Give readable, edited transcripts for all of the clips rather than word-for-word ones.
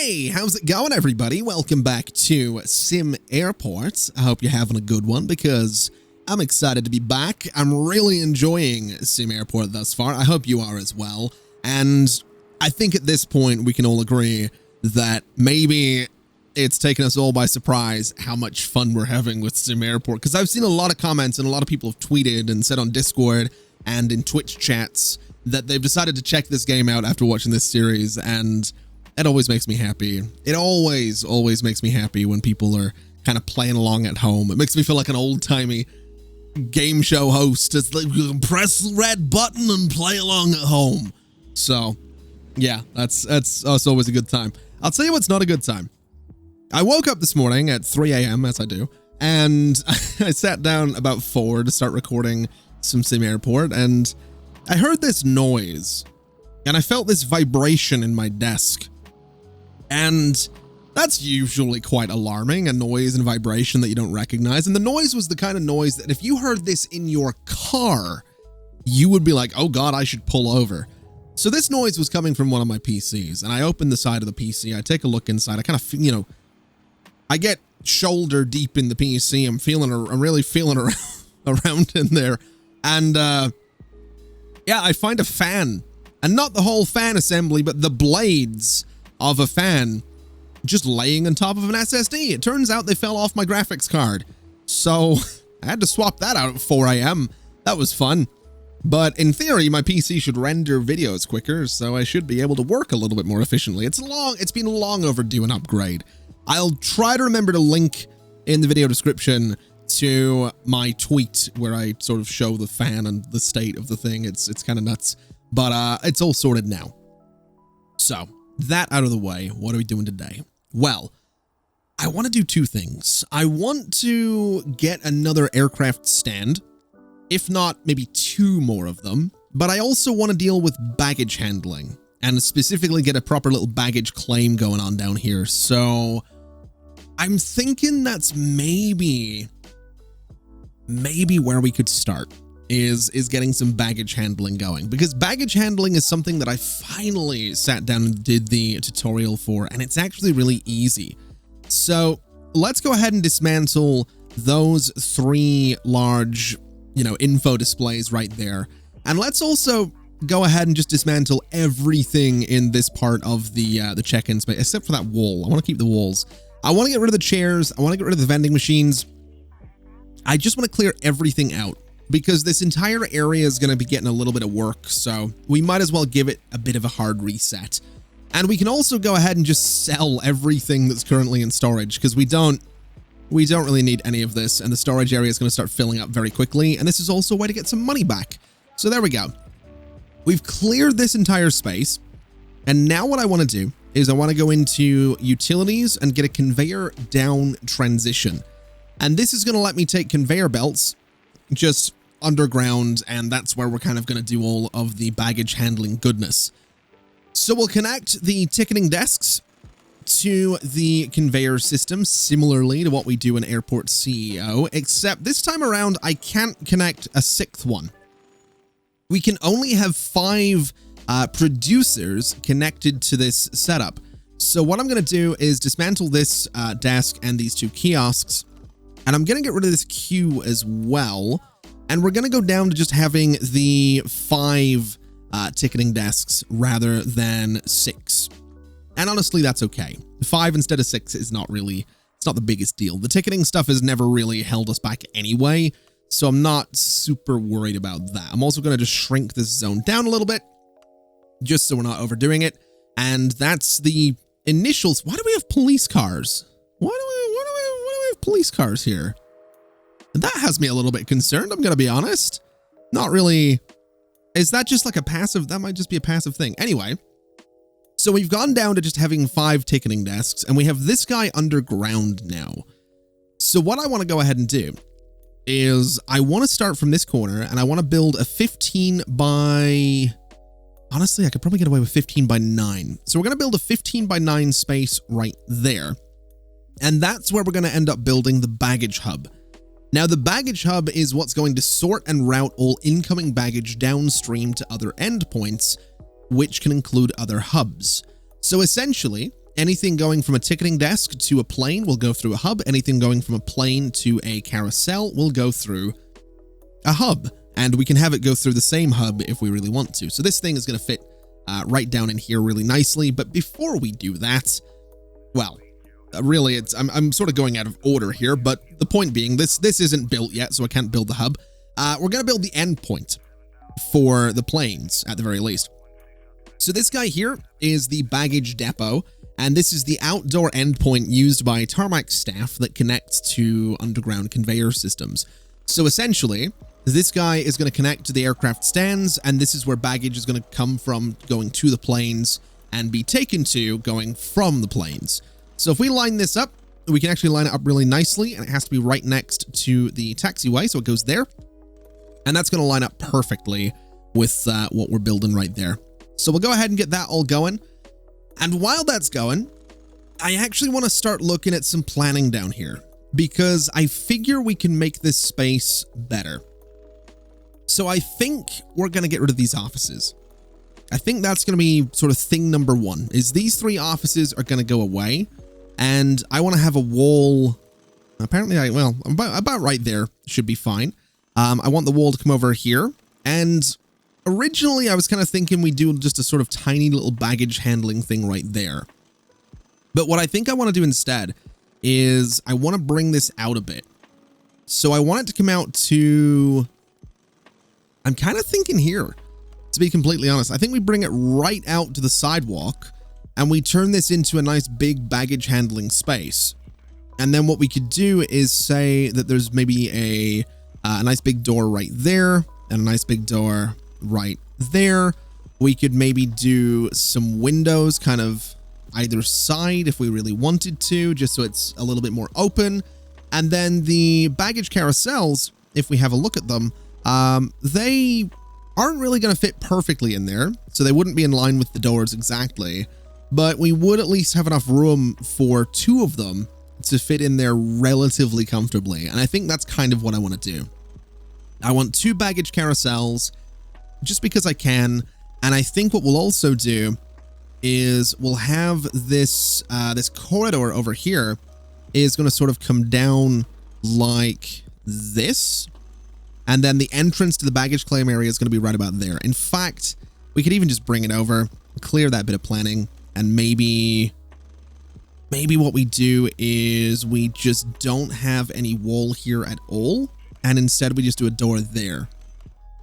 Hey, how's it going, everybody? Welcome back to SimAirport. I hope you're having a good one because I'm excited to be back. I'm really enjoying SimAirport thus far. I hope you are as well. And I think at this point we can all agree that maybe it's taken us all by surprise how much fun we're having with SimAirport, because I've seen a lot of comments and a lot of people have tweeted and said on Discord and in Twitch chats that they've decided to check this game out after watching this series, and it always makes me happy. It always makes me happy when people are kind of playing along at home. It makes me feel like an old-timey game show host. It's like, you can press the red button and play along at home. So, yeah, that's always a good time. I'll tell you what's not a good time. I woke up this morning at 3 a.m., as I do, and I sat down about 4 to start recording some SimAirport, and I heard this noise, and I felt this vibration in my desk. And that's usually quite alarming, a noise and vibration that you don't recognize. And the noise was the kind of noise that if you heard this in your car, you would be like, oh God, I should pull over. So this noise was coming from one of my PCs, and I opened the side of the PC. I take a look inside. I kind of, I get shoulder deep in the PC. I'm really feeling around in there. And, yeah, I find a fan, and not the whole fan assembly, but the blades of a fan just laying on top of an SSD. It turns out they fell off my graphics card. So I had to swap that out at 4 a.m. That was fun. But in theory, my PC should render videos quicker, so I should be able to work a little bit more efficiently. It's been long overdue an upgrade. I'll try to remember to link in the video description to my tweet where I sort of show the fan and the state of the thing. It's kind of nuts, but it's all sorted now. So that out of the way, what are we doing today? Well, I want to do two things. I want to get another aircraft stand, if not maybe 2 more of them, but I also want to deal with baggage handling and specifically get a proper little baggage claim going on down here. So I'm thinking that's maybe where we could start is getting some baggage handling going, because baggage handling is something that I finally sat down and did the tutorial for, and it's actually really easy. So let's go ahead and dismantle those 3 large, info displays right there. And let's also go ahead and just dismantle everything in this part of the check-in space, except for that wall. I want to keep the walls. I want to get rid of the chairs. I want to get rid of the vending machines. I just want to clear everything out, because this entire area is going to be getting a little bit of work, so we might as well give it a bit of a hard reset. And we can also go ahead and just sell everything that's currently in storage, because we don't really need any of this, and the storage area is going to start filling up very quickly, and this is also a way to get some money back. So there we go. We've cleared this entire space, and now what I want to do is I want to go into utilities and get a conveyor down transition. And this is going to let me take conveyor belts just underground, and that's where we're kind of going to do all of the baggage handling goodness. So we'll connect the ticketing desks to the conveyor system, similarly to what we do in Airport CEO, except this time around I can't connect a 6th one. We can only have 5 producers connected to this setup. So what I'm going to do is dismantle this desk and these 2 kiosks, and I'm going to get rid of this queue as well. And we're going to go down to just having the 5 ticketing desks rather than 6. And honestly, that's okay. 5 instead of 6 is not the biggest deal. The ticketing stuff has never really held us back anyway, so I'm not super worried about that. I'm also going to just shrink this zone down a little bit, just so we're not overdoing it. And that's the initials. Why do we have police cars? Why do we have police cars here? That has me a little bit concerned, I'm going to be honest. Not really. Is that just like a passive? That might just be a passive thing. Anyway, so we've gone down to just having 5 ticketing desks, and we have this guy underground now. So what I want to go ahead and do is I want to start from this corner, and I want to build a 15 by... Honestly, I could probably get away with 15 by 9. So we're going to build a 15 by 9 space right there. And that's where we're going to end up building the baggage hub. Now, the baggage hub is what's going to sort and route all incoming baggage downstream to other endpoints, which can include other hubs. So essentially, Anything going from a ticketing desk to a plane will go through a hub. Anything going from a plane to a carousel will go through a hub. And we can have it go through the same hub if we really want to. So this thing is going to fit right down in here really nicely. But before we do that, well, really, I'm sort of going out of order here. But the point being, this isn't built yet, so I can't build the hub. We're going to build the endpoint for the planes, at the very least. So this guy here is the baggage depot. And this is the outdoor endpoint used by tarmac staff that connects to underground conveyor systems. So essentially, this guy is going to connect to the aircraft stands, and this is where baggage is going to come from going to the planes and be taken to going from the planes. So if we line this up, we can actually line it up really nicely, and it has to be right next to the taxiway, so it goes there. And that's going to line up perfectly with what we're building right there. So we'll go ahead and get that all going. And while that's going, I actually want to start looking at some planning down here, because I figure we can make this space better. So I think we're going to get rid of these offices. I think that's going to be sort of thing number one, is these 3 offices are going to go away. And I want to have a wall. Apparently, about right there should be fine. I want the wall to come over here. And originally, I was kind of thinking we do just a sort of tiny little baggage handling thing right there. But what I think I want to do instead is I want to bring this out a bit. So I want it to come out to, I'm kind of thinking here, to be completely honest. I think we bring it right out to the sidewalk and we turn this into a nice big baggage handling space. And then what we could do is say that there's maybe a nice big door right there and a nice big door right there. We could maybe do some windows kind of either side if we really wanted to, just so it's a little bit more open. And then the baggage carousels, if we have a look at them, they aren't really going to fit perfectly in there, so they wouldn't be in line with the doors exactly, but we would at least have enough room for 2 of them to fit in there relatively comfortably. And I think that's kind of what I want to do. I want 2 baggage carousels just because I can. And I think what we'll also do is we'll have this this corridor over here is going to sort of come down like this. And then the entrance to the baggage claim area is going to be right about there. In fact, we could even just bring it over, clear that bit of planning, and maybe what we do is we just don't have any wall here at all. And instead we just do a door there.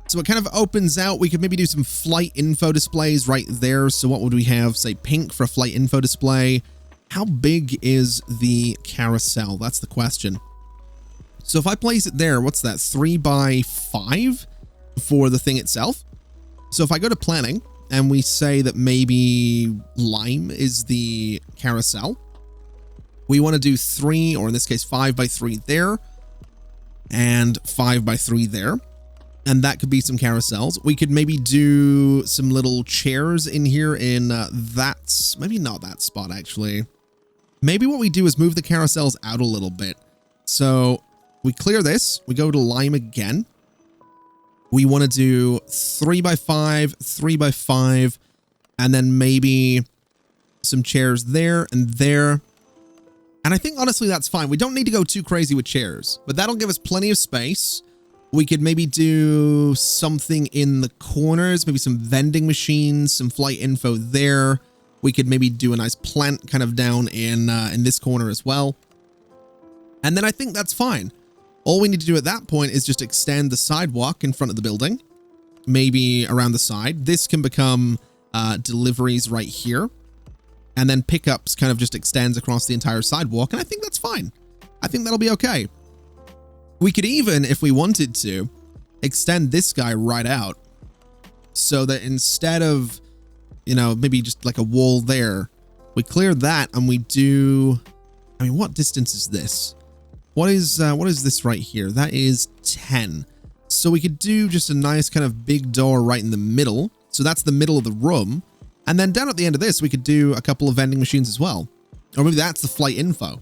So it kind of opens out. We could maybe do some flight info displays right there. So what would we have? Say pink for a flight info display. How big is the carousel? That's the question. So if I place it there, what's that? 3 by 5 for the thing itself. So if I go to planning and we say that maybe lime is the carousel, we want to do 3, or in this case 5 by 3 there, and 5 by 3 there. And that could be some carousels. We could maybe do some little chairs in here in that's maybe not that spot actually. Maybe what we do is move the carousels out a little bit. So we clear this, we go to lime again. We want to do 3 by 5, 3 by 5, and then maybe some chairs there and there. And I think honestly that's fine. We don't need to go too crazy with chairs, but that'll give us plenty of space. We could maybe do something in the corners, maybe some vending machines, some flight info there. We could maybe do a nice plant kind of down in this corner as well. And then I think that's fine. All we need to do at that point is just extend the sidewalk in front of the building, maybe around the side. This can become deliveries right here. And then pickups kind of just extends across the entire sidewalk. And I think that's fine. I think that'll be okay. We could even, if we wanted to, extend this guy right out so that instead of, you know, maybe just like a wall there, we clear that and we do, I mean, what distance is this? What is this right here? That is 10. So we could do just a nice kind of big door right in the middle. So that's the middle of the room. And then down at the end of this, we could do a couple of vending machines as well. Or maybe that's the flight info.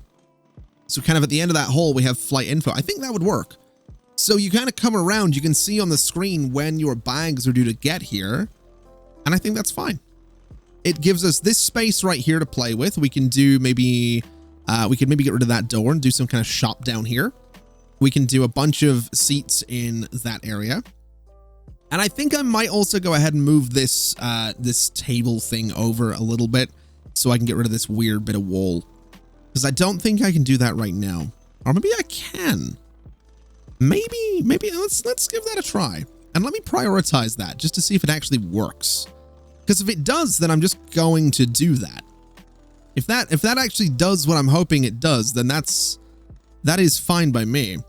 So kind of at the end of that hole, we have flight info. I think that would work. So you kind of come around, you can see on the screen when your bags are due to get here. And I think that's fine. it gives us this space right here to play with. We can do maybe, we could maybe get rid of that door and do some kind of shop down here. We can do a bunch of seats in that area. And I think I might also go ahead and move this, this table thing over a little bit so I can get rid of this weird bit of wall. Because I don't think I can do that right now. Or maybe I can. Maybe let's give that a try. And let me prioritize that just to see if it actually works. Because if it does, then I'm just going to do that. If that actually does what I'm hoping it does, then that is fine by me.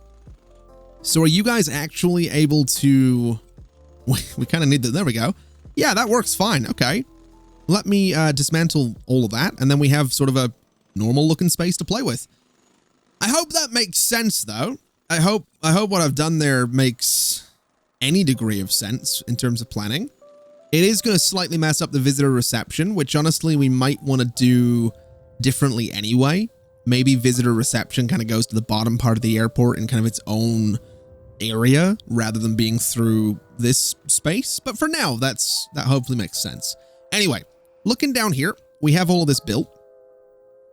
So are you guys actually able to... We kind of need that. There we go. Yeah, that works fine. Okay. Let me dismantle all of that. And then we have sort of a normal looking space to play with. I hope that makes sense, though. I hope what I've done there makes any degree of sense in terms of planning. It is going to slightly mess up the visitor reception, which honestly we might want to do differently anyway. Maybe visitor reception kind of goes to the bottom part of the airport in kind of its own area rather than being through this space. But for now, that hopefully makes sense. Anyway, looking down here, we have all of this built.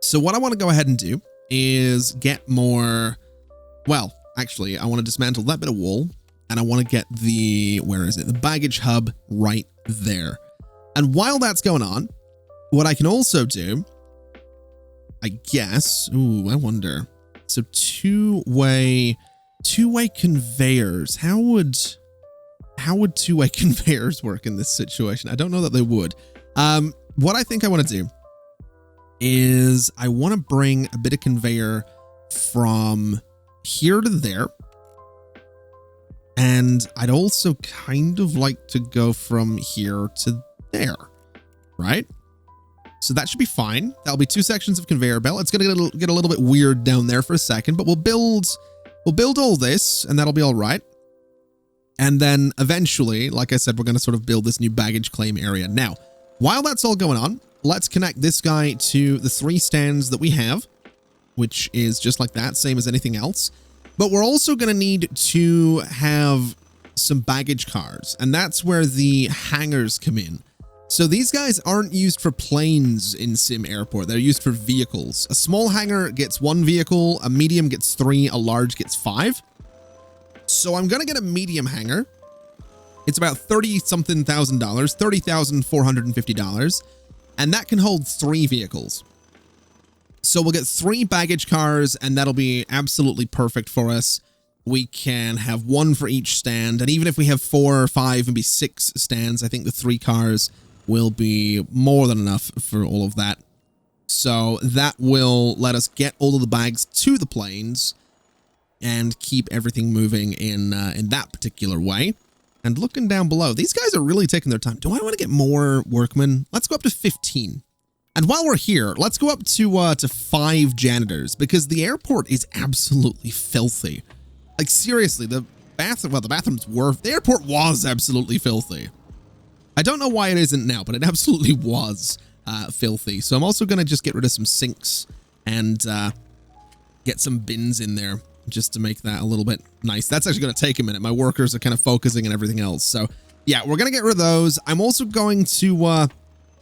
So what I want to go ahead and do is get more, well, actually, I want to dismantle that bit of wall and I want to get the, where is it? The baggage hub right there. And while that's going on, what I can also do, I guess, ooh, I wonder. So two-way conveyors. How would two-way conveyors work in this situation? I don't know that they would. What I think I want to do is I want to bring a bit of conveyor from here to there. And I'd also kind of like to go from here to there, right? So that should be fine. That'll be 2 sections of conveyor belt. It's going to get a little bit weird down there for a second, but we'll build all this and that'll be all right. And then eventually, like I said, we're going to sort of build this new baggage claim area. Now, while that's all going on, let's connect this guy to the 3 stands that we have, which is just like that, same as anything else. But we're also going to need to have some baggage cars, and that's where the hangars come in. So these guys aren't used for planes in SimAirport. They're used for vehicles. A small hangar gets 1 vehicle, a medium gets 3, a large gets 5. So I'm going to get a medium hangar. It's about $30-something thousand, $30,450, and that can hold 3 vehicles. So we'll get 3 baggage cars, and that'll be absolutely perfect for us. We can have 1 for each stand, and even if we have 4 or 5, maybe 6 stands, I think the 3 cars will be more than enough for all of that. So that will let us get all of the bags to the planes and keep everything moving in that particular way. And looking down below, these guys are really taking their time. Do I want to get more workmen? Let's go up to 15. And while we're here, let's go up to 5 janitors, because the airport is absolutely filthy. Like, seriously, the airport was absolutely filthy. I don't know why it isn't now, but it absolutely was filthy. So I'm also going to just get rid of some sinks and get some bins in there just to make that a little bit nice. That's actually going to take a minute. My workers are kind of focusing on everything else. So yeah, we're going to get rid of those. I'm also going to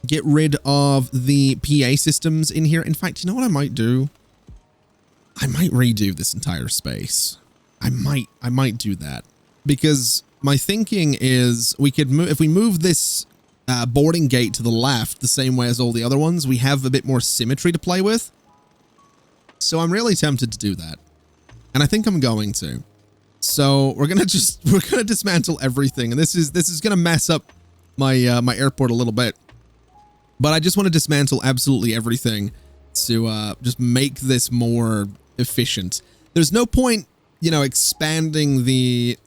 get rid of the PA systems in here. In fact, you know what I might do? I might redo this entire space. I might do that, because my thinking is we could move, if we move this boarding gate to the left the same way as all the other ones, we have a bit more symmetry to play with. So I'm really tempted to do that. And I think I'm going to. So we're going to dismantle everything. And this is going to mess up my my airport a little bit. But I just want to dismantle absolutely everything to just make this more efficient. There's no point, you know, expanding the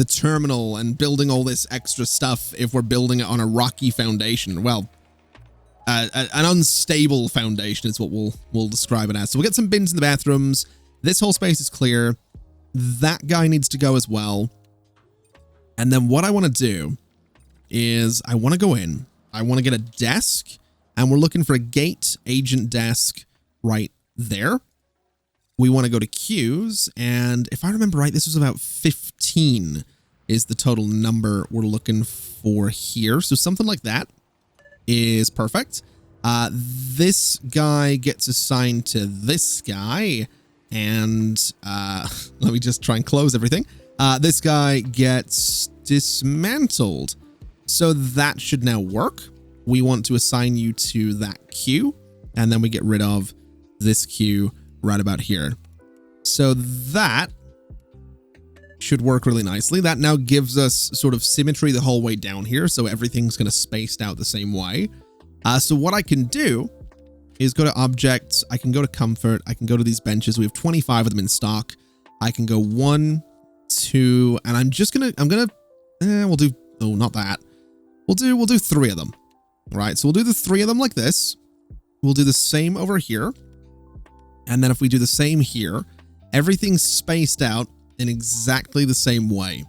terminal and building all this extra stuff if we're building it on a rocky foundation. Well, an unstable foundation is what we'll describe it as. So we'll get some bins in the bathrooms. This whole space is clear. That guy needs to go as well. And then what I want to do is I want to go in. I want to get a desk, and we're looking for a gate agent desk right there. We want to go to queues, and if I remember right, this was about 15 is the total number we're looking for here. So something like that. is perfect. This guy gets assigned to this guy, and let me just try and close everything. This guy gets dismantled, so that should now work. We want to assign you to that queue, and then we get rid of this queue right about here. So that should work really nicely. That now gives us sort of symmetry the whole way down here, so everything's going to spaced out the same way. So what I can do is go to objects, I can go to comfort, I can go to these benches. We have 25 of them in stock. I can go 1, 2, and we'll do, oh, not that. We'll do 3 of them. All right, so we'll do the 3 of them like this. We'll do the same over here. And then if we do the same here, everything's spaced out in exactly the same way.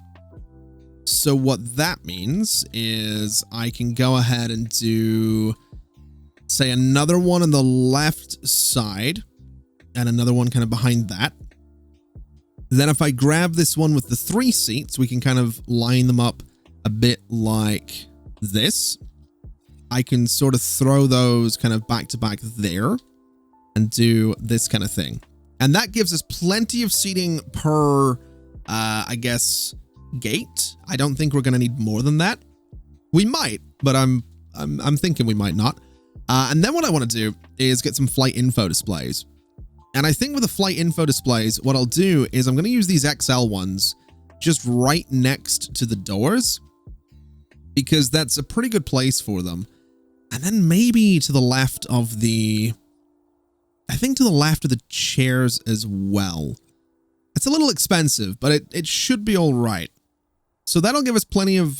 So what that means is I can go ahead and do, say, another one on the left side and another one kind of behind that. Then if I grab this one with the 3 seats, we can kind of line them up a bit like this. I can sort of throw those kind of back to back there and do this kind of thing. And that gives us plenty of seating per, I guess, gate. I don't think we're going to need more than that. We might, but I'm thinking we might not. And then what I want to do is get some flight info displays. And I think with the flight info displays, what I'll do is I'm going to use these XL ones just right next to the doors, because that's a pretty good place for them. And then maybe to the left of the, I think to the left of the chairs as well. It's a little expensive, but it should be all right. So that'll give us plenty of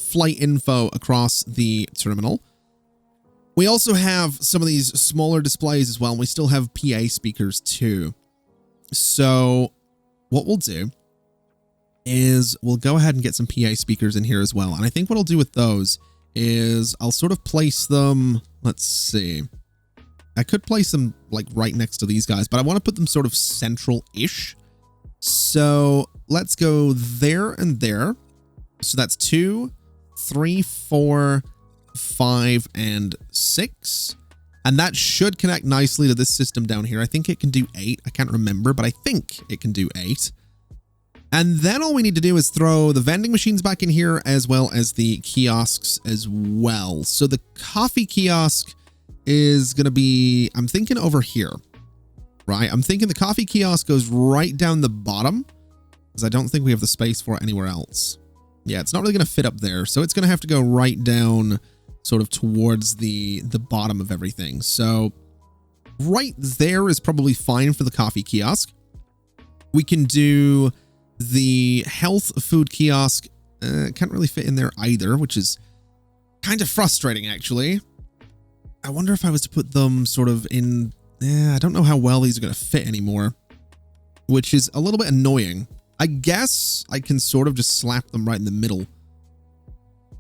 flight info across the terminal. We also have some of these smaller displays as well, and we still have PA speakers too. So what we'll do is we'll go ahead and get some PA speakers in here as well. And I think what I'll do with those is I'll sort of place them, let's see. I could place them like right next to these guys, but I want to put them sort of central-ish. So let's go there and there. So that's 2, 3, 4, 5, and 6. And that should connect nicely to this system down here. I think it can do 8. I can't remember, but I think it can do 8. And then all we need to do is throw the vending machines back in here, as well as the kiosks as well. So the coffee kiosk is going to be, I'm thinking over here, right? I'm thinking the coffee kiosk goes right down the bottom, because I don't think we have the space for it anywhere else. Yeah, it's not really going to fit up there. So it's going to have to go right down sort of towards the bottom of everything. So right there is probably fine for the coffee kiosk. We can do the health food kiosk. Can't really fit in there either, which is kind of frustrating, actually. I wonder if I was to put them sort of in, I don't know how well these are going to fit anymore, which is a little bit annoying. I guess I can sort of just slap them right in the middle.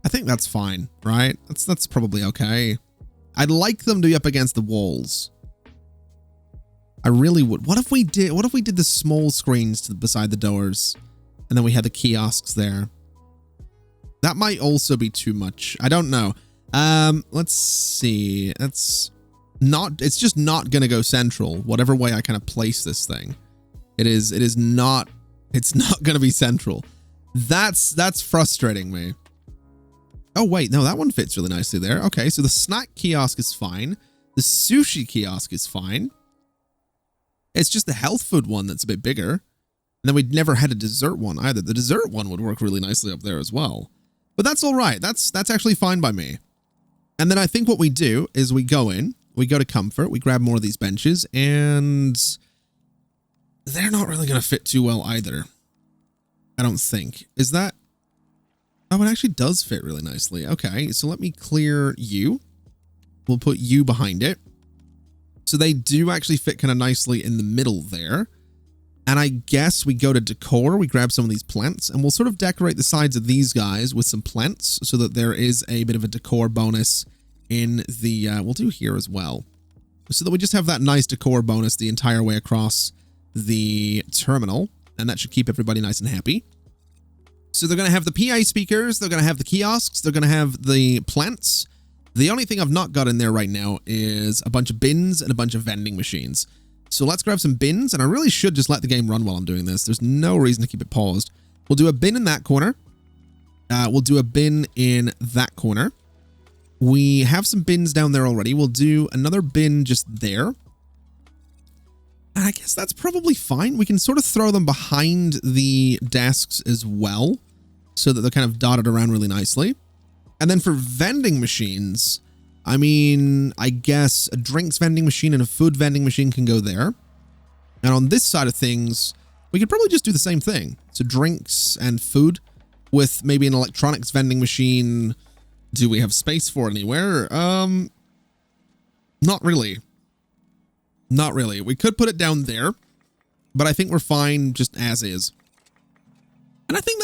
I think that's fine, right? That's probably okay. I'd like them to be up against the walls. I really would. What if we did the small screens beside the doors, and then we had the kiosks there? That might also be too much. I don't know. Let's see. It's just not going to go central, whatever way I kind of place this thing. It's not going to be central. That's frustrating me. Oh, wait, no, that one fits really nicely there. Okay, so the snack kiosk is fine. The sushi kiosk is fine. It's just the health food one that's a bit bigger. And then we'd never had a dessert one either. The dessert one would work really nicely up there as well. But that's all right. That's actually fine by me. And then I think what we do is we go in, we go to comfort, we grab more of these benches, and they're not really going to fit too well either. I don't think. Is that? Oh, it actually does fit really nicely. Okay, so let me clear you. We'll put you behind it. So they do actually fit kind of nicely in the middle there. And I guess we go to decor, we grab some of these plants, and we'll sort of decorate the sides of these guys with some plants so that there is a bit of a decor bonus in the, we'll do here as well. So that we just have that nice decor bonus the entire way across the terminal, and that should keep everybody nice and happy. So they're going to have the PA speakers, they're going to have the kiosks, they're going to have the plants, The only thing I've not got in there right now is a bunch of bins and a bunch of vending machines. So let's grab some bins, and I really should just let the game run while I'm doing this. There's no reason to keep it paused. We'll do a bin in that corner. We'll do a bin in that corner. We have some bins down there already. We'll do another bin just there. And I guess that's probably fine. We can sort of throw them behind the desks as well, so that they're kind of dotted around really nicely. And then for vending machines, I mean, I guess a drinks vending machine and a food vending machine can go there. And on this side of things, we could probably just do the same thing. So drinks and food with maybe an electronics vending machine. Do we have space for it anywhere? Not really. Not really. We could put it down there, but I think we're fine just as is. And I think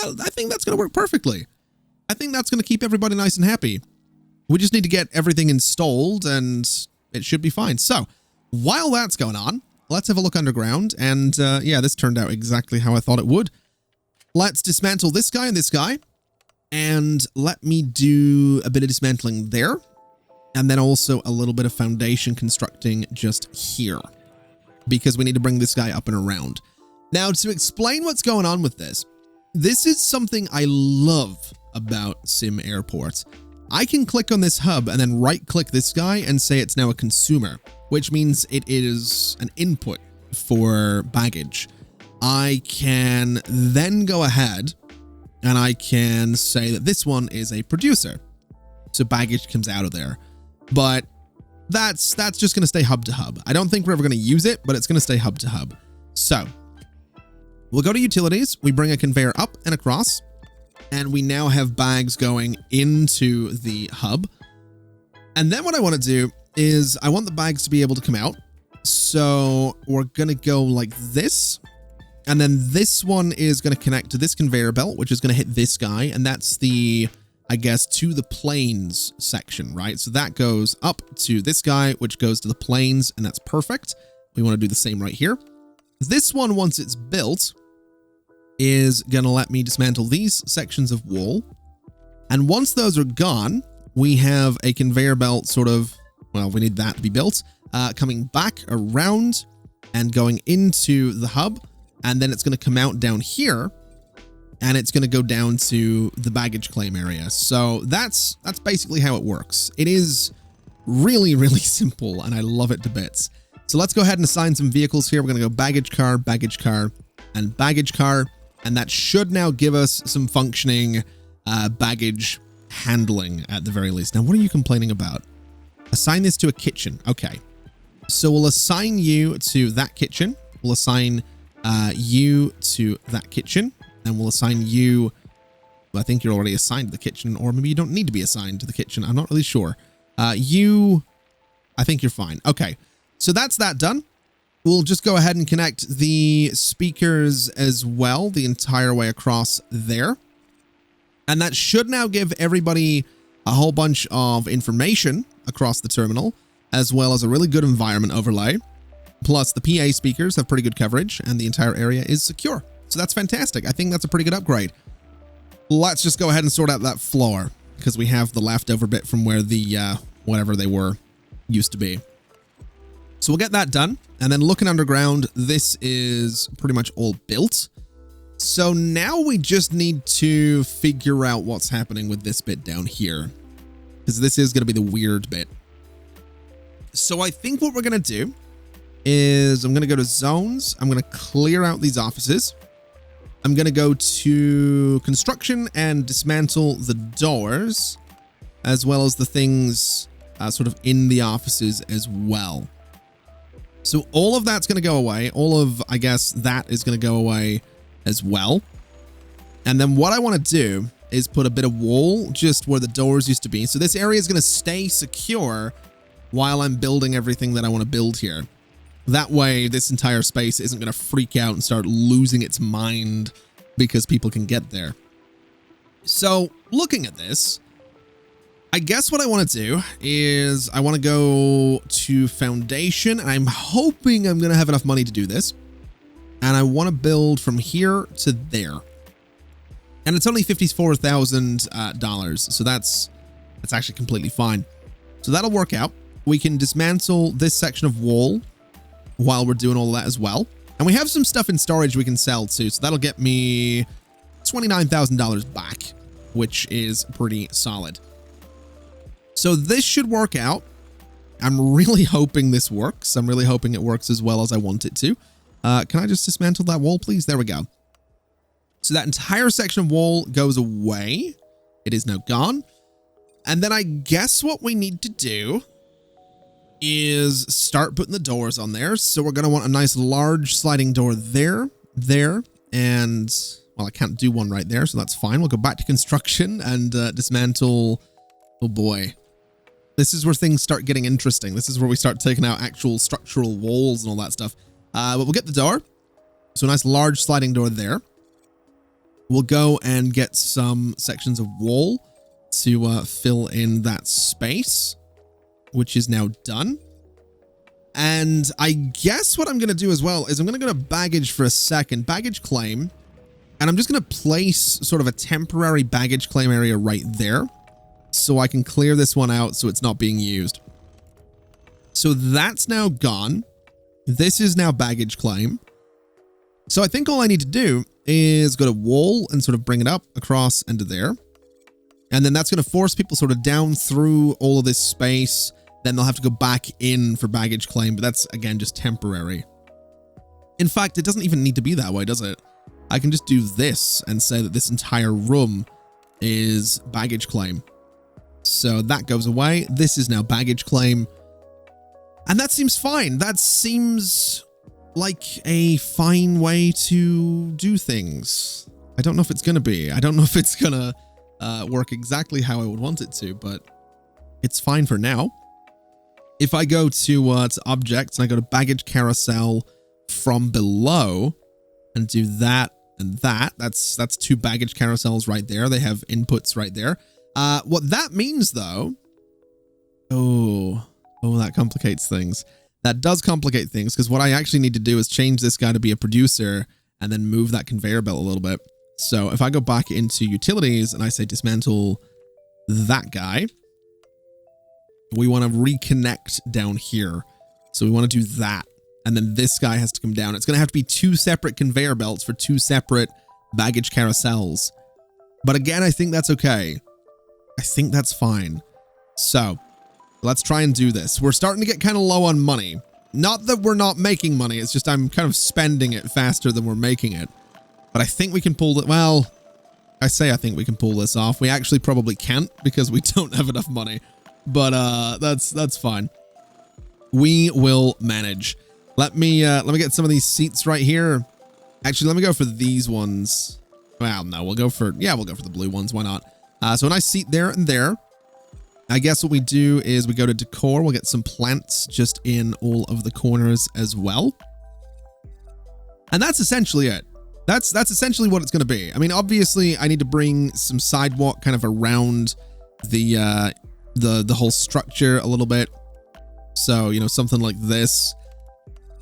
that's going to work perfectly. I think that's going to keep everybody nice and happy. We just need to get everything installed and it should be fine. So while that's going on, let's have a look underground. And yeah, this turned out exactly how I thought it would. Let's dismantle this guy and this guy. And let me do a bit of dismantling there. And then also a little bit of foundation constructing just here, because we need to bring this guy up and around. Now, to explain what's going on with this is something I love about SimAirport. I can click on this hub and then right click this guy and say it's now a consumer, which means it is an input for baggage. I can then go ahead and I can say that this one is a producer. So baggage comes out of there. But that's just going to stay hub to hub. I don't think we're ever going to use it, but it's going to stay hub to hub. So we'll go to utilities. We bring a conveyor up and across, and we now have bags going into the hub. And then what I want to do is I want the bags to be able to come out. So we're going to go like this. And then this one is going to connect to this conveyor belt, which is going to hit this guy. And that's the, I guess, to the planes section, right? So that goes up to this guy, which goes to the planes, and that's perfect. We want to do the same right here. This one, once it's built, is going to let me dismantle these sections of wall. And once those are gone, we have a conveyor belt sort of, well, we need that to be built, coming back around and going into the hub. And then it's going to come out down here. And it's going to go down to the baggage claim area. So that's basically how it works. It is really, really simple, and I love it to bits. So let's go ahead and assign some vehicles here. We're going to go baggage car, and baggage car. And that should now give us some functioning baggage handling at the very least. Now, what are you complaining about? Assign this to a kitchen. Okay. So we'll assign you to that kitchen. We'll assign you to that kitchen. And we'll assign you, well, I think you're already assigned to the kitchen, or maybe you don't need to be assigned to the kitchen. I'm not really sure. I think you're fine. Okay, so that's that done. We'll just go ahead and connect the speakers as well, the entire way across there. And that should now give everybody a whole bunch of information across the terminal, as well as a really good environment overlay. Plus, the PA speakers have pretty good coverage, and the entire area is secure. So that's fantastic. I think that's a pretty good upgrade. Let's just go ahead and sort out that floor, because we have the leftover bit from where the, whatever they were, used to be. So we'll get that done. And then looking underground, this is pretty much all built. So now we just need to figure out what's happening with this bit down here, because this is going to be the weird bit. So I think what we're going to do is I'm going to go to zones. I'm going to clear out these offices. I'm going to go to construction and dismantle the doors, as well as the things sort of in the offices as well. So all of that's going to go away. All of, I guess, that is going to go away as well. And then what I want to do is put a bit of wall just where the doors used to be. So this area is going to stay secure while I'm building everything that I want to build here. That way, this entire space isn't going to freak out and start losing its mind because people can get there. So, looking at this, I guess what I want to do is I want to go to foundation. And I'm hoping I'm going to have enough money to do this. And I want to build from here to there. And it's only $54,000, so that's actually completely fine. So that'll work out. We can dismantle this section of wall while we're doing all of that as well. And we have some stuff in storage we can sell too. So that'll get me $29,000 back, which is pretty solid. So this should work out. I'm really hoping this works. I'm really hoping it works as well as I want it to. Can I just dismantle that wall, please? There we go. So that entire section of wall goes away. It is now gone. And then I guess what we need to do is start putting the doors on there. So we're going to want a nice large sliding door there, and well, I can't do one right there, so that's fine. We'll go back to construction and dismantle. Oh boy. This is where things start getting interesting. This is where we start taking out actual structural walls and all that stuff. But we'll get the door. So a nice large sliding door there. We'll go and get some sections of wall to fill in that space, which is now done. And I guess what I'm going to do as well is I'm going to go to baggage for a second, baggage claim. And I'm just going to place sort of a temporary baggage claim area right there so I can clear this one out so it's not being used. So that's now gone. This is now baggage claim. So I think all I need to do is go to wall and sort of bring it up across into there. And then that's going to force people sort of down through all of this space. Then they'll have to go back in for baggage claim, but that's, again, just temporary. In fact, it doesn't even need to be that way, does it? I can just do this and say that this entire room is baggage claim. So that goes away. This is now baggage claim. And that seems fine. That seems like a fine way to do things. I don't know if it's going to be. I don't know if it's going to work exactly how I would want it to, but it's fine for now. If I go to objects and I go to baggage carousel from below and do that and that, that's two baggage carousels right there. They have inputs right there. What that means though, oh, that complicates things. That does complicate things because what I actually need to do is change this guy to be a producer and then move that conveyor belt a little bit. So if I go back into utilities and I say dismantle that guy, we want to reconnect down here. So we want to do that. And then this guy has to come down. It's going to have to be two separate conveyor belts for two separate baggage carousels. But again, I think that's okay. I think that's fine. So let's try and do this. We're starting to get kind of low on money. Not that we're not making money. It's just I'm kind of spending it faster than we're making it. But I think we can pull it. Well, I think we can pull this off. We actually probably can't because we don't have enough money. But that's fine. We will manage. Let me get some of these seats right here. Actually, let me go for these ones. Well, no, we'll go for the blue ones. Why not? So a nice seat there and there. I guess what we do is we go to decor. We'll get some plants just in all of the corners as well. And that's essentially it. That's essentially what it's going to be. I mean, obviously, I need to bring some sidewalk kind of around the whole structure a little bit. So, you know, something like this.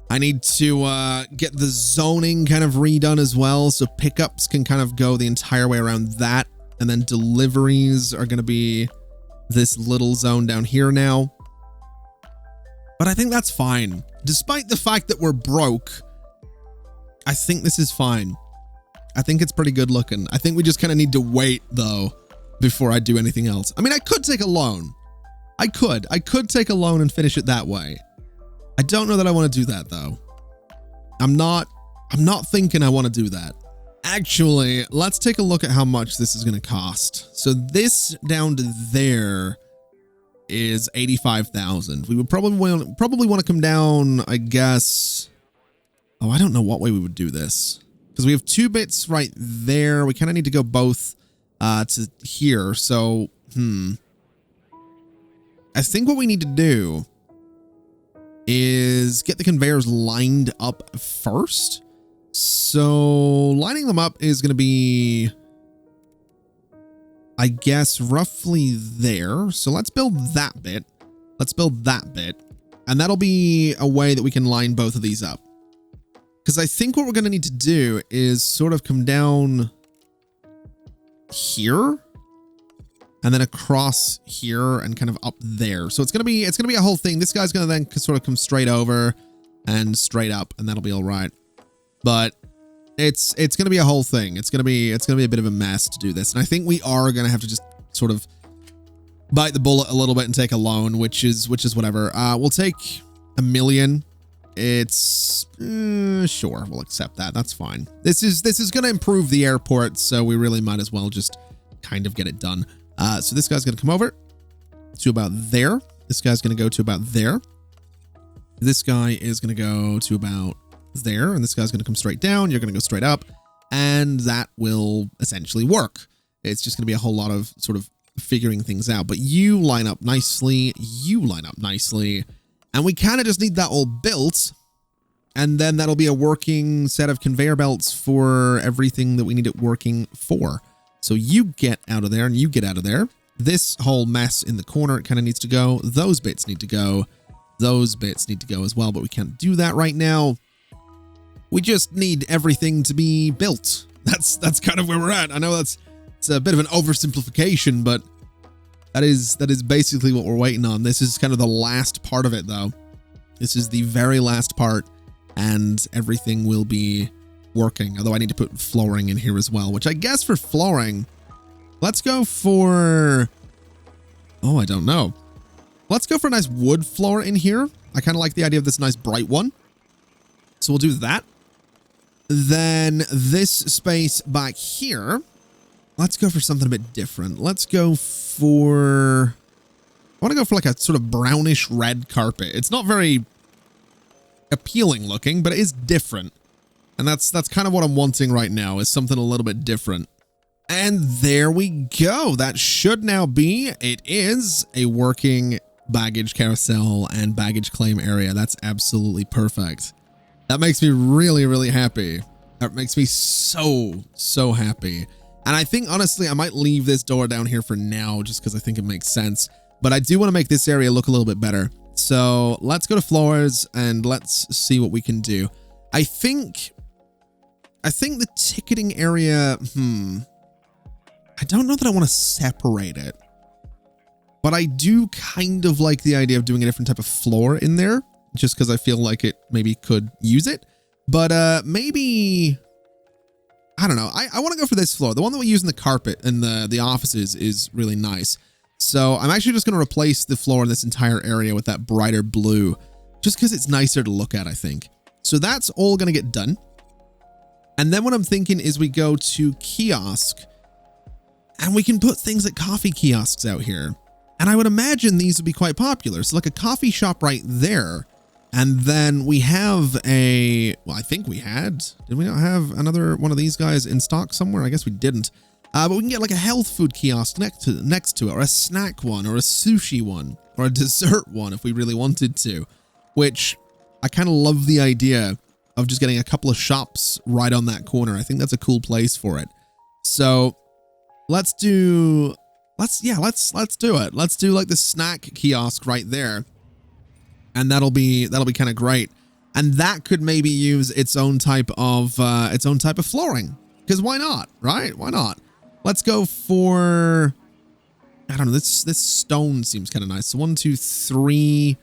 I need to get the zoning kind of redone as well. So pickups can kind of go the entire way around that. And then deliveries are going to be this little zone down here now. But I think that's fine. Despite the fact that we're broke, I think this is fine. I think it's pretty good looking. I think we just kind of need to wait, though, before I do anything else. I mean, I could take a loan. I could take a loan and finish it that way. I don't know that I want to do that, though. I'm not thinking I want to do that. Actually, let's take a look at how much this is going to cost. So this down to there is 85,000. We would probably want to come down, I guess. Oh, I don't know what way we would do this because we have 2 bits right there. We kind of need to go both to here. So, I think what we need to do is get the conveyors lined up first. So lining them up is going to be, I guess, roughly there. So let's build that bit. Let's build that bit. And that'll be a way that we can line both of these up. Because I think what we're going to need to do is sort of come down here. and then across here and kind of up there. So it's gonna be a whole thing. This guy's gonna then sort of come straight over and straight up, and that'll be all right. But it's gonna be a whole thing. It's gonna be a bit of a mess to do this, and I think we are gonna have to just sort of bite the bullet a little bit and take a loan, which is whatever. We'll take $1 million. It's sure, we'll accept that. That's fine. This is gonna improve the airport, so we really might as well just kind of get it done. So this guy's gonna come over to about there. This guy's gonna go to about there. This guy is gonna go to about there, and this guy's gonna come straight down. You're gonna go straight up, and that will essentially work. It's just gonna be a whole lot of sort of figuring things out, but you line up nicely, and we kind of just need that all built, and then that'll be a working set of conveyor belts for everything that we need it working for. So you get out of there, and you get out of there. This whole mess in the corner, it kind of needs to go. Those bits need to go. Those bits need to go as well, but we can't do that right now. We just need everything to be built. That's kind of where we're at. I know it's a bit of an oversimplification, but that is basically what we're waiting on. This is kind of the last part of it, though. This is the very last part, and everything will be working. Although I need to put flooring in here as well, which I guess for flooring, let's go for, oh, I don't know. Let's go for a nice wood floor in here. I kind of like the idea of this nice bright one. So we'll do that. Then this space back here, let's go for something a bit different. Let's go for, I want to go for like a sort of brownish red carpet. It's not very appealing looking, but it is different. And that's kind of what I'm wanting right now, is something a little bit different. And there we go. That should now be, it is a working baggage carousel and baggage claim area. That's absolutely perfect. That makes me really, really happy. That makes me so happy. And I think, honestly, I might leave this door down here for now, just because I think it makes sense. But I do want to make this area look a little bit better. So let's go to floors and let's see what we can do. I think the ticketing area, I don't know that I want to separate it. But I do kind of like the idea of doing a different type of floor in there, just because I feel like it maybe could use it. But maybe, I don't know. I want to go for this floor. The one that we use in the carpet in the offices is really nice. So I'm actually just going to replace the floor in this entire area with that brighter blue, just because it's nicer to look at, I think. So that's all going to get done. And then what I'm thinking is we go to kiosk, and we can put things like coffee kiosks out here. And I would imagine these would be quite popular. So like a coffee shop right there. And then we have a, well, I think we had, did we not have another one of these guys in stock somewhere? I guess we didn't. But we can get like a health food kiosk next to it, or a snack one, or a sushi one, or a dessert one if we really wanted to, which I kind of love the idea of just getting a couple of shops right on that corner. I think that's a cool place for it. So let's do it. Let's do like the snack kiosk right there. And that'll be kind of great. And that could maybe use its own type of flooring. Because why not, right? Why not? Let's go for, I don't know, this stone seems kind of nice. So 1, 2, 3,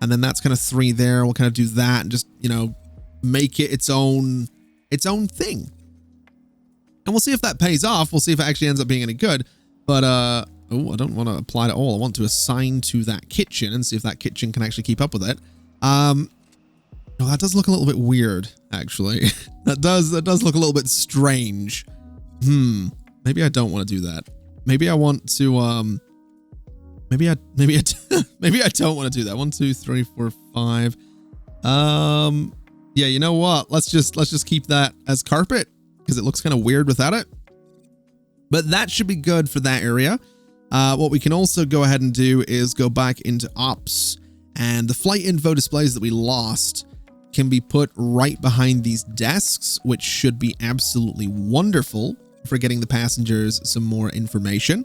and then that's kind of 3 there. We'll kind of do that and just, you know, make it its own thing. And we'll see if that pays off. We'll see if it actually ends up being any good. But oh, I don't want to apply it all. I want to assign to that kitchen and see if that kitchen can actually keep up with it. Oh, that does look a little bit weird, actually. that does look a little bit strange. Maybe I don't want to do that. Maybe I want to maybe I don't want to do that. 1, 2, 3, 4, 5. Yeah, you know what? Let's just keep that as carpet because it looks kind of weird without it. But that should be good for that area. What we can also go ahead and do is go back into ops, and the flight info displays that we lost can be put right behind these desks, which should be absolutely wonderful for getting the passengers some more information.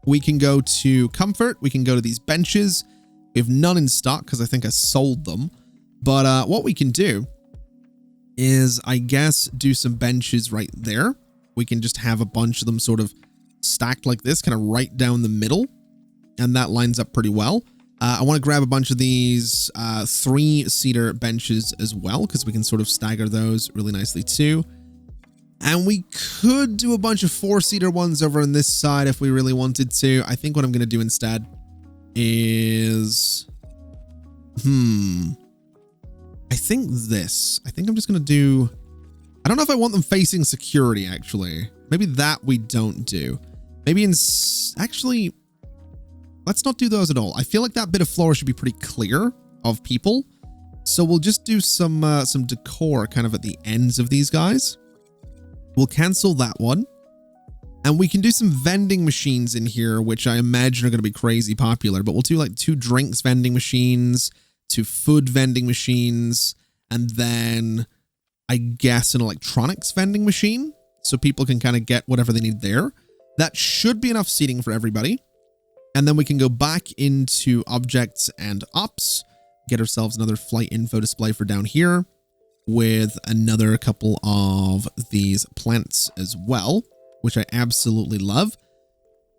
We can go to comfort. We can go to these benches. We have none in stock because I think I sold them. But what we can do is, I guess, do some benches right there. We can just have a bunch of them sort of stacked like this, kind of right down the middle. And that lines up pretty well. I want to grab a bunch of these 3-seater benches as well, because we can sort of stagger those really nicely too. And we could do a bunch of 4-seater ones over on this side if we really wanted to. I think what I'm going to do instead is... I think I'm just going to do... I don't know if I want them facing security, actually. Maybe that we don't do. Maybe actually... Let's not do those at all. I feel like that bit of floor should be pretty clear of people. So we'll just do some decor kind of at the ends of these guys. We'll cancel that one. And we can do some vending machines in here, which I imagine are going to be crazy popular. But we'll do like 2 drinks vending machines, 2 food vending machines, and then I guess an electronics vending machine. So people can kind of get whatever they need there. That should be enough seating for everybody. And then we can go back into objects and ops, get ourselves another flight info display for down here with another couple of these plants as well, which I absolutely love.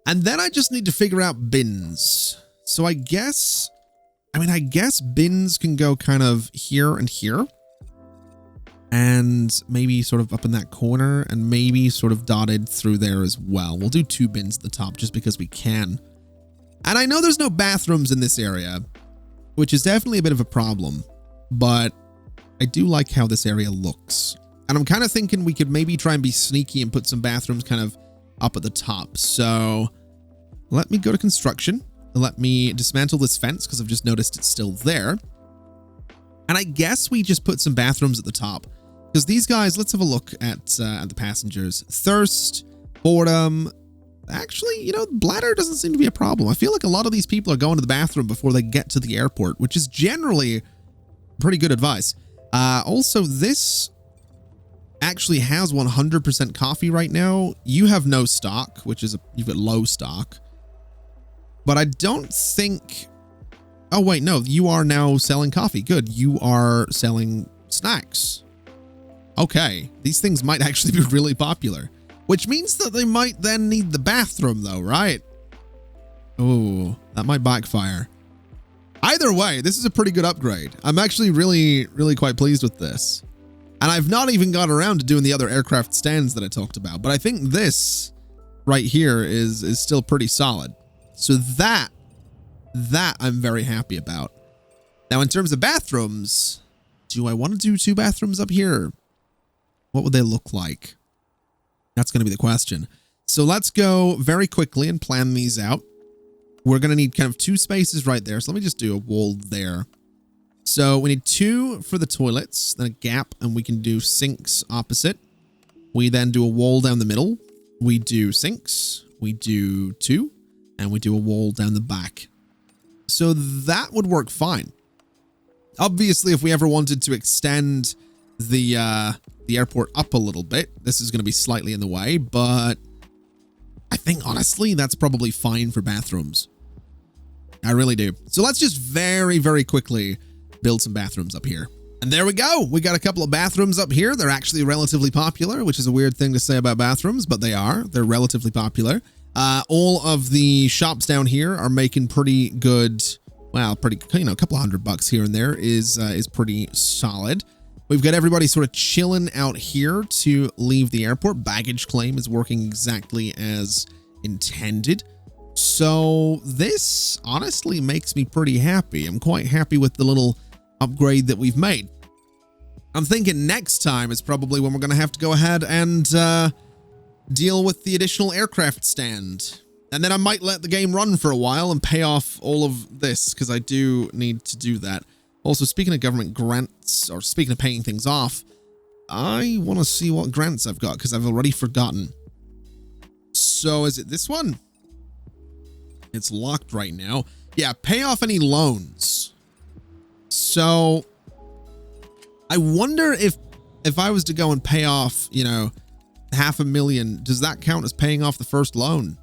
And then I just need to figure out bins. So I guess bins can go kind of here and here. And maybe sort of up in that corner and maybe sort of dotted through there as well. We'll do 2 bins at the top just because we can. And I know there's no bathrooms in this area, which is definitely a bit of a problem, but I do like how this area looks. And I'm kind of thinking we could maybe try and be sneaky and put some bathrooms kind of up at the top. So let me go to construction. Let me dismantle this fence because I've just noticed it's still there. And I guess we just put some bathrooms at the top because these guys, let's have a look at the passengers. Thirst, boredom. Actually, you know, bladder doesn't seem to be a problem. I feel like a lot of these people are going to the bathroom before they get to the airport, which is generally pretty good advice. Also, this actually has 100% coffee right now. You have no stock, which is you've got low stock. But I don't think... Oh, wait, no, you are now selling coffee. Good. You are selling snacks. Okay, these things might actually be really popular. Which means that they might then need the bathroom though, right? Oh, that might backfire. Either way, this is a pretty good upgrade. I'm actually really quite pleased with this. And I've not even got around to doing the other aircraft stands that I talked about, but I think this right here is still pretty solid. So that I'm very happy about. Now, in terms of bathrooms, do I want to do 2 bathrooms up here? What would they look like? That's going to be the question. So let's go very quickly and plan these out. We're going to need kind of 2 spaces right there. So let me just do a wall there. So we need 2 for the toilets, then a gap, and we can do sinks opposite. We then do a wall down the middle. We do sinks. We do 2, and we do a wall down the back. So that would work fine. Obviously, if we ever wanted to extend the airport up a little bit, this is going to be slightly in the way, but I think honestly that's probably fine for bathrooms. I really do. So let's just very quickly build some bathrooms up here. And there we go. We got a couple of bathrooms up here. They're actually relatively popular, which is a weird thing to say about bathrooms, but they are. They're relatively popular. All of the shops down here are making pretty good, well, pretty, you know, a couple of $100 here and there is pretty solid. We've got everybody sort of chilling out here to leave the airport. Baggage claim is working exactly as intended. So this honestly makes me pretty happy. I'm quite happy with the little upgrade that we've made. I'm thinking next time is probably when we're going to have to go ahead and deal with the additional aircraft stand. And then I might let the game run for a while and pay off all of this because I do need to do that. Also, speaking of government grants, or speaking of paying things off, I want to see what grants I've got because I've already forgotten. So is it this one? It's locked right now. Yeah, pay off any loans. So I wonder if I was to go and pay off, you know, $500,000, does that count as paying off the first loan?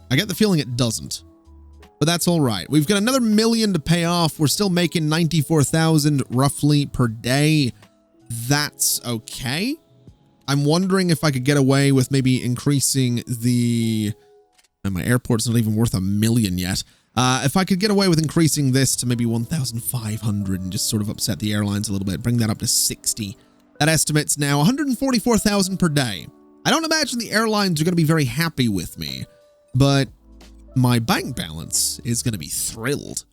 I get the feeling it doesn't. But that's all right. We've got another $1 million to pay off. We're still making 94,000 roughly per day. That's okay. I'm wondering if I could get away with maybe increasing the... And my airport's not even worth $1 million yet. If I could get away with increasing this to maybe 1,500 and just sort of upset the airlines a little bit, bring that up to 60. That estimates now 144,000 per day. I don't imagine the airlines are going to be very happy with me, but my bank balance is going to be thrilled.